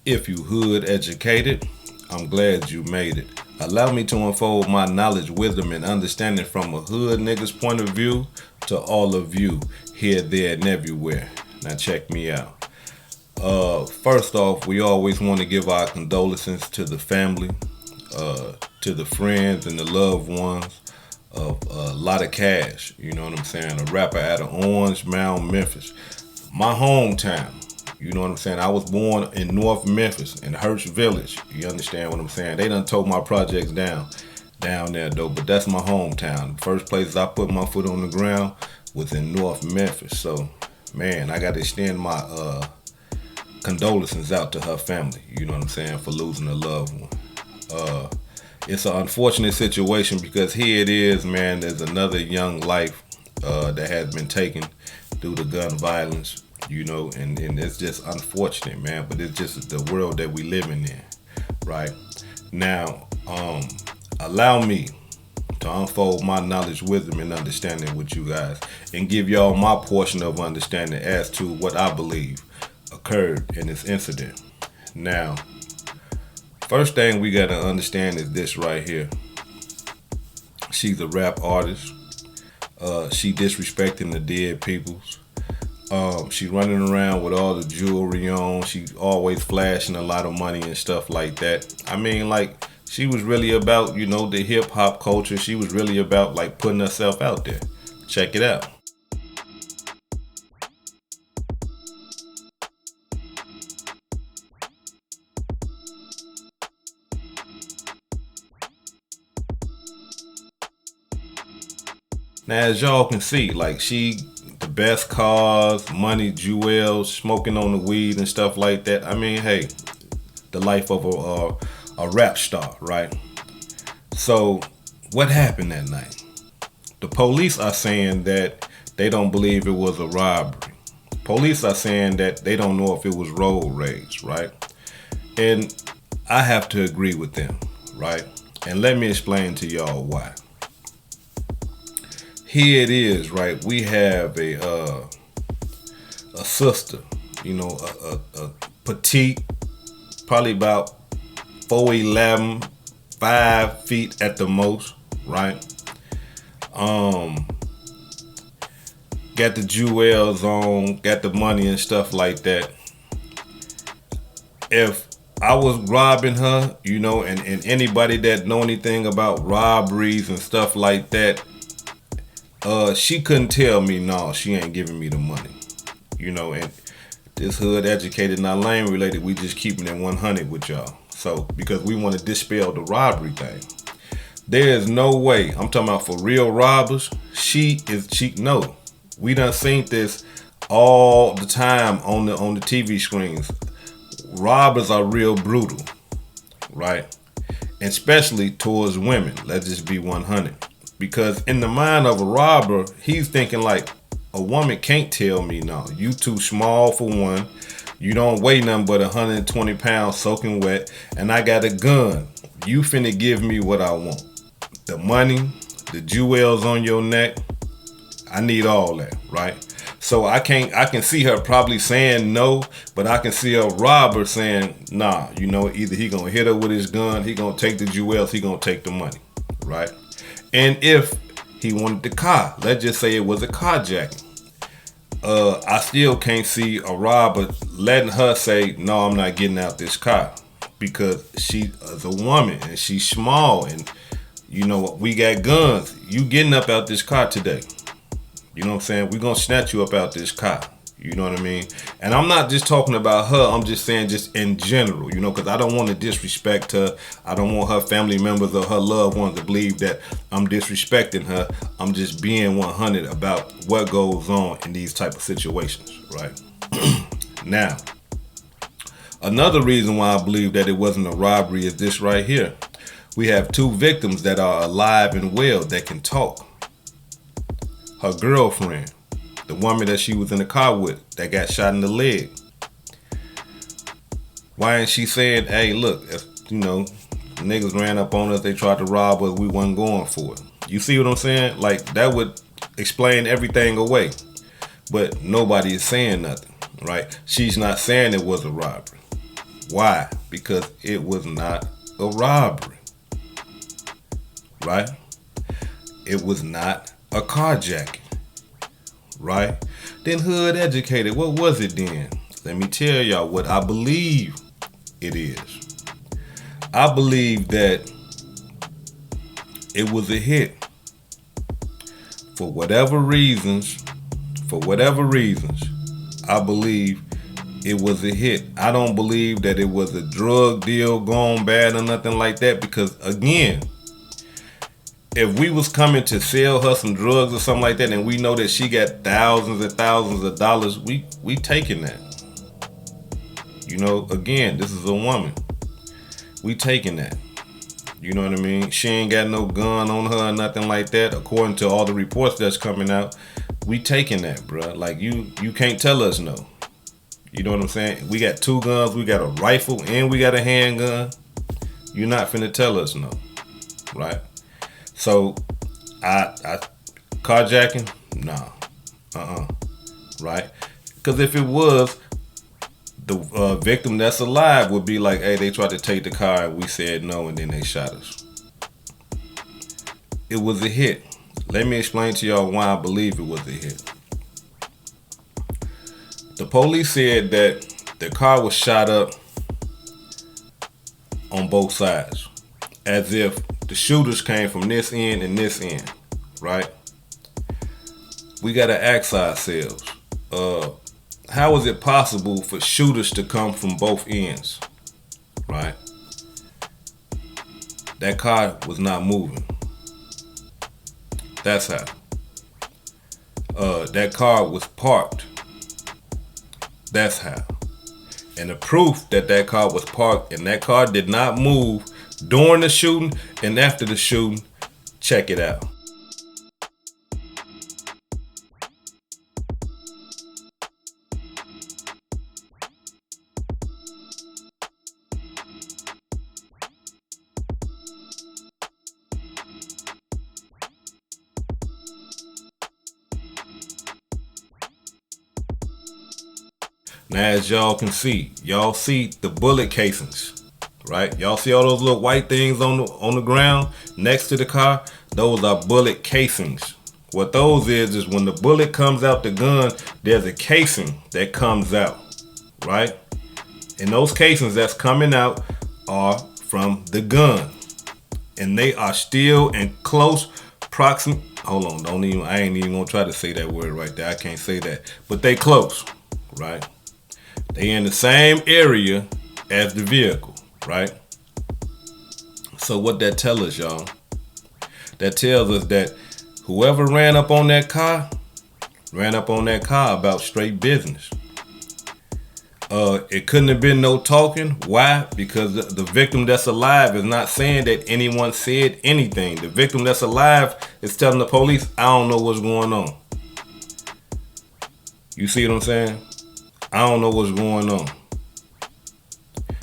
If you hood educated, I'm glad you made it. Allow me to unfold my knowledge, wisdom, and understanding from a hood nigga's point of view to all of you here, there, and everywhere. Now check me out. First off, we always want to give our condolences to the family, to the friends and the loved ones of Lotta Cash. You know what I'm saying? A rapper out of Orange Mound, Memphis, my hometown. You know what I'm saying? I was born in North Memphis, in Hirsch Village. You understand what I'm saying? They done tore my projects down there though, but that's my hometown. The first place I put my foot on the ground was in North Memphis. So, man, I got to extend my condolences out to her family. You know what I'm saying? For losing a loved one. It's an unfortunate situation because here it is, man. There's another young life that has been taken due to gun violence. You know, and it's just unfortunate, man, but it's just the world that we living in, right? Now, allow me to unfold my knowledge, wisdom, and understanding with you guys and give y'all my portion of understanding as to what I believe occurred in this incident. Now, first thing we got to understand is this right here. She's a rap artist. She disrespecting the dead peoples. She running around with all the jewelry on. She always flashing a lot of money and stuff like that. I mean, like, she was really about, you know, the hip hop culture. She was really about, like, putting herself out there. Check it out. Now, as y'all can see, like, the best cars, money, jewels, smoking on the weed and stuff like that. I mean, hey, the life of a rap star, right? So what happened that night? The police are saying that they don't believe it was a robbery. Police are saying that they don't know if it was road rage, right? And I have to agree with them, right? And let me explain to y'all why. Here it is, right? We have a sister, you know, a petite, probably about 4'11", 5 feet at the most, right? Got the jewels on, got the money and stuff like that. If I was robbing her, you know, and anybody that know anything about robberies and stuff like that, she couldn't tell me, no, she ain't giving me the money. You know, and this hood educated, not lane related, we just keeping it 100 with y'all. So, because we want to dispel the robbery thing. There is no way, I'm talking about for real robbers, no. We done seen this all the time on the TV screens. Robbers are real brutal, right? And especially towards women, let's just be 100. Because in the mind of a robber, he's thinking like, a woman can't tell me no. You too small for one. You don't weigh nothing but 120 pounds soaking wet. And I got a gun. You finna give me what I want. The money, the jewels on your neck. I need all that, right? So I can see her probably saying no, but I can see a robber saying, nah, you know, either he gonna hit her with his gun, he gonna take the jewels, he gonna take the money, right? And if he wanted the car, let's just say it was a carjacking. I still can't see a robber letting her say, no, I'm not getting out this car. Because she is a woman and she's small and, you know, we got guns. You getting up out this car today. You know what I'm saying? We're going to snatch you up out this car. You know what I mean? And I'm not just talking about her. I'm just saying just in general, you know, because I don't want to disrespect her. I don't want her family members or her loved ones to believe that I'm disrespecting her. I'm just being 100 about what goes on in these type of situations, right? Now, another reason why I believe that it wasn't a robbery is this right here. We have two victims that are alive and well that can talk. Her girlfriend, the woman that she was in the car with that got shot in the leg. Why ain't she saying, hey, look, you know, niggas ran up on us, they tried to rob us, we wasn't going for it. You see what I'm saying? Like, that would explain everything away. But nobody is saying nothing, right? She's not saying it was a robbery. Why? Because it was not a robbery, right? It was not a carjacking, right? Then hood educated, what was it then? Let me tell y'all what I believe it is. I believe that it was a hit. For whatever reasons, I believe it was a hit. I don't believe that it was a drug deal gone bad or nothing like that, because again, if we was coming to sell her some drugs or something like that and we know that she got thousands and thousands of dollars, we taking that. You know, again, this is a woman. We taking that. You know what I mean? She ain't got no gun on her or nothing like that. According to all the reports that's coming out, we taking that, bruh. Like, you can't tell us no. You know what I'm saying? We got 2 guns, we got a rifle, and we got a handgun. You're not finna tell us no, right? So, I carjacking? Nah, right? Because if it was, the victim that's alive would be like, hey, they tried to take the car and we said no, and then they shot us. It was a hit. Let me explain to y'all why I believe it was a hit. The police said that the car was shot up on both sides, as if the shooters came from this end and this end, right? We gotta ask ourselves, how is it possible for shooters to come from both ends, right? That car was not moving. That's how. That car was parked. That's how. And the proof that that car was parked and that car did not move during the shooting and after the shooting, check it out. Now, as y'all can see, y'all see the bullet casings, right? Y'all see all those little white things on the ground next to the car? Those are bullet casings. What those is when the bullet comes out the gun, there's a casing that comes out, right? And those casings that's coming out are from the gun. And they are still in close proximity. Hold on, I ain't even gonna try to say that word right there. I can't say that. But they close, right? They in the same area as the vehicle, right? So what that tells us, y'all? That tells us that whoever ran up on that car about straight business. It couldn't have been no talking. Why? Because the victim that's alive is not saying that anyone said anything. The victim that's alive is telling the police, I don't know what's going on. You see what I'm saying? I don't know what's going on.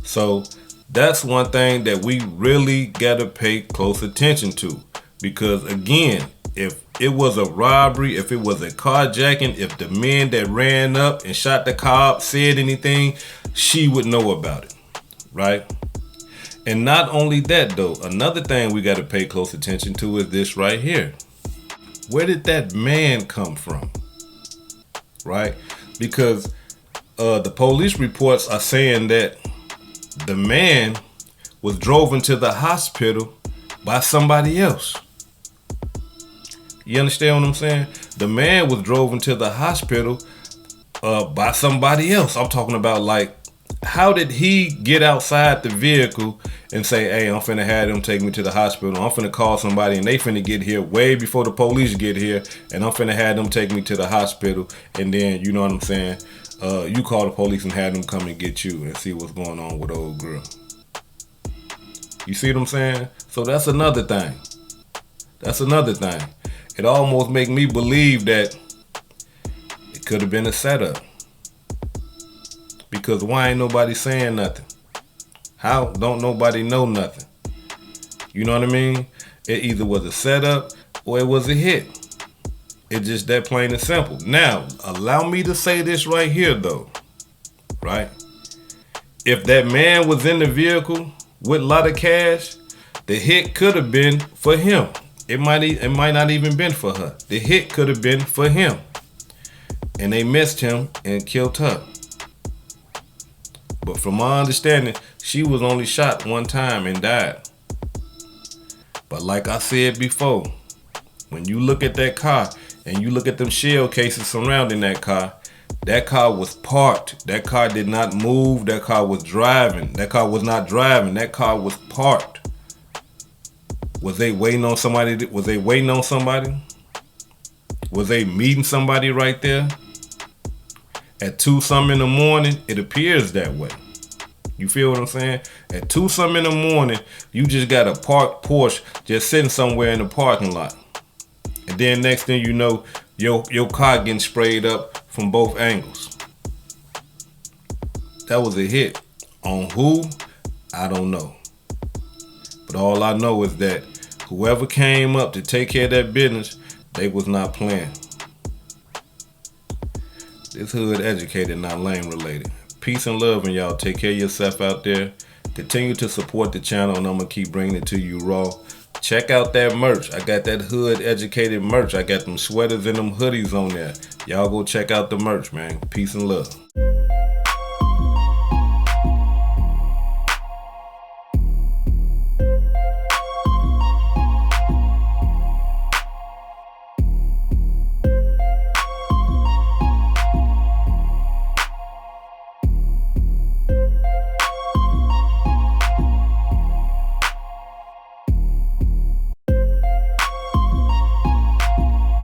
So that's one thing that we really gotta pay close attention to. Because again, if it was a robbery, if it was a carjacking, if the men that ran up and shot the car up said anything, she would know about it, right? And not only that though, another thing we gotta pay close attention to is this right here. Where did that man come from, right? Because the police reports are saying that the man was driven to the hospital by somebody else. You understand what I'm saying? The man was driven to the hospital by somebody else. I'm talking about, like, how did he get outside the vehicle and say, hey, I'm finna have them take me to the hospital. I'm finna call somebody and they finna get here way before the police get here. And I'm finna have them take me to the hospital. And then, you know what I'm saying? You call the police and have them come and get you and see what's going on with old girl. You see what I'm saying? So that's another thing. It almost make me believe that it could have been a setup. Because why ain't nobody saying nothing? How don't nobody know nothing? You know what I mean? It either was a setup or it was a hit. It's just that plain and simple. Now, allow me to say this right here though, right? if that man was in the vehicle with Lotta Cash, the hit could have been for him. It might not even been for her. The hit could have been for him. And they missed him and killed her. But from my understanding, she was only shot one time and died. But like I said before, when you look at that car and you look at them shell cases surrounding that car was parked. That car did not move. That car was driving. That car was not driving. That car was parked. Was they waiting on somebody? Was they waiting on somebody? Was they meeting somebody right there? At 2-something in the morning, it appears that way. You feel what I'm saying? At 2-something in the morning, you just got a parked Porsche just sitting somewhere in the parking lot. And then next thing you know, your car getting sprayed up from both angles. That was a hit. On who? I don't know. But all I know is that whoever came up to take care of that business, they was not playing. This hood educated, not lame related. Peace and love, and y'all take care of yourself out there. Continue to support the channel, and I'm going to keep bringing it to you raw. Check out that merch. I got that hood educated merch. I got them sweaters and them hoodies on there. Y'all go check out the merch, man. Peace and love.